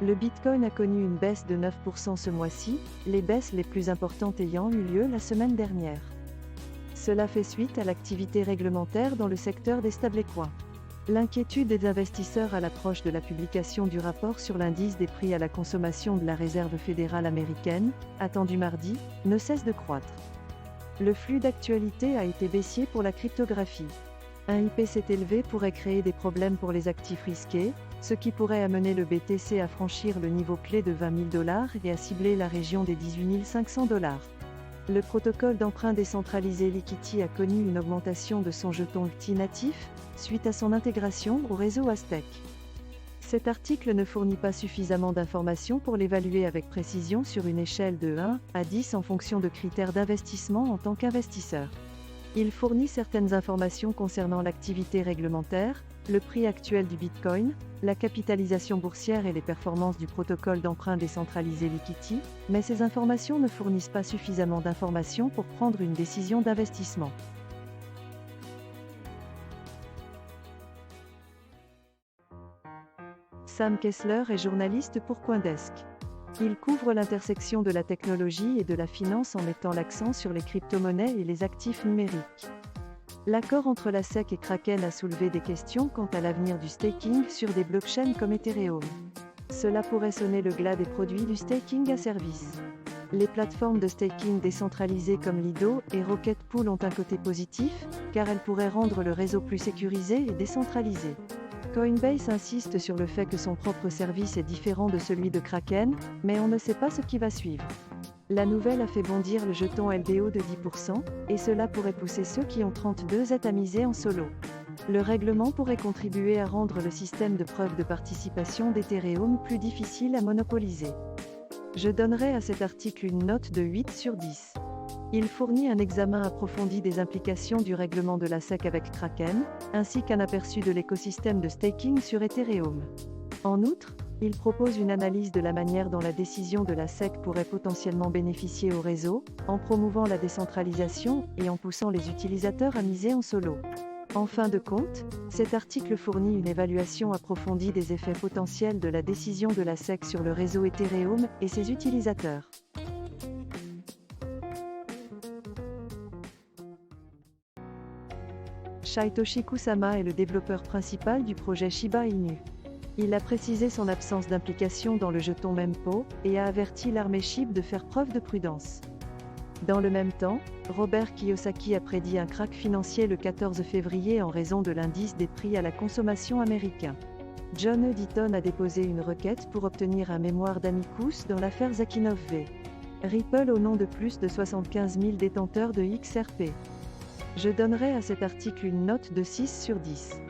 Le Bitcoin a connu une baisse de 9% ce mois-ci, les baisses les plus importantes ayant eu lieu la semaine dernière. Cela fait suite à l'activité réglementaire dans le secteur des stablecoins. L'inquiétude des investisseurs à l'approche de la publication du rapport sur l'indice des prix à la consommation de la Réserve fédérale américaine, attendu mardi, ne cesse de croître. Le flux d'actualité a été baissier pour la cryptographie. Un IPC élevé pourrait créer des problèmes pour les actifs risqués, ce qui pourrait amener le BTC à franchir le niveau clé de $20 000 et à cibler la région des $18 500. Le protocole d'emprunt décentralisé Liquity a connu une augmentation de son jeton UTI natif, suite à son intégration au réseau Aztec. Cet article ne fournit pas suffisamment d'informations pour l'évaluer avec précision sur une échelle de 1 à 10 en fonction de critères d'investissement en tant qu'investisseur. Il fournit certaines informations concernant l'activité réglementaire, le prix actuel du Bitcoin, la capitalisation boursière et les performances du protocole d'emprunt décentralisé Liquity, mais ces informations ne fournissent pas suffisamment d'informations pour prendre une décision d'investissement. Sam Kessler est journaliste pour CoinDesk. Il couvre l'intersection de la technologie et de la finance en mettant l'accent sur les crypto-monnaies et les actifs numériques. L'accord entre la SEC et Kraken a soulevé des questions quant à l'avenir du staking sur des blockchains comme Ethereum. Cela pourrait sonner le glas des produits du staking à service. Les plateformes de staking décentralisées comme Lido et Rocket Pool ont un côté positif, car elles pourraient rendre le réseau plus sécurisé et décentralisé. Coinbase insiste sur le fait que son propre service est différent de celui de Kraken, mais on ne sait pas ce qui va suivre. La nouvelle a fait bondir le jeton LBO de 10%, et cela pourrait pousser ceux qui ont 32 ETH à miser en solo. Le règlement pourrait contribuer à rendre le système de preuve de participation d'Ethereum plus difficile à monopoliser. Je donnerai à cet article une note de 8 sur 10. Il fournit un examen approfondi des implications du règlement de la SEC avec Kraken, ainsi qu'un aperçu de l'écosystème de staking sur Ethereum. En outre, il propose une analyse de la manière dont la décision de la SEC pourrait potentiellement bénéficier au réseau, en promouvant la décentralisation et en poussant les utilisateurs à miser en solo. En fin de compte, cet article fournit une évaluation approfondie des effets potentiels de la décision de la SEC sur le réseau Ethereum et ses utilisateurs. Satoshi Kusama est le développeur principal du projet Shiba Inu. Il a précisé son absence d'implication dans le jeton Mempo, et a averti l'armée SHIB de faire preuve de prudence. Dans le même temps, Robert Kiyosaki a prédit un krach financier le 14 février en raison de l'indice des prix à la consommation américain. John Eddington a déposé une requête pour obtenir un mémoire d'amicus dans l'affaire Zakinov V. Ripple au nom de plus de 75 000 détenteurs de XRP. Je donnerai à cet article une note de 6 sur 10.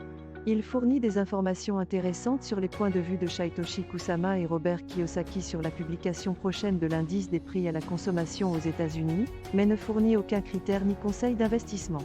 Il fournit des informations intéressantes sur les points de vue de Satoshi Kusama et Robert Kiyosaki sur la publication prochaine de l'indice des prix à la consommation aux États-Unis, mais ne fournit aucun critère ni conseil d'investissement.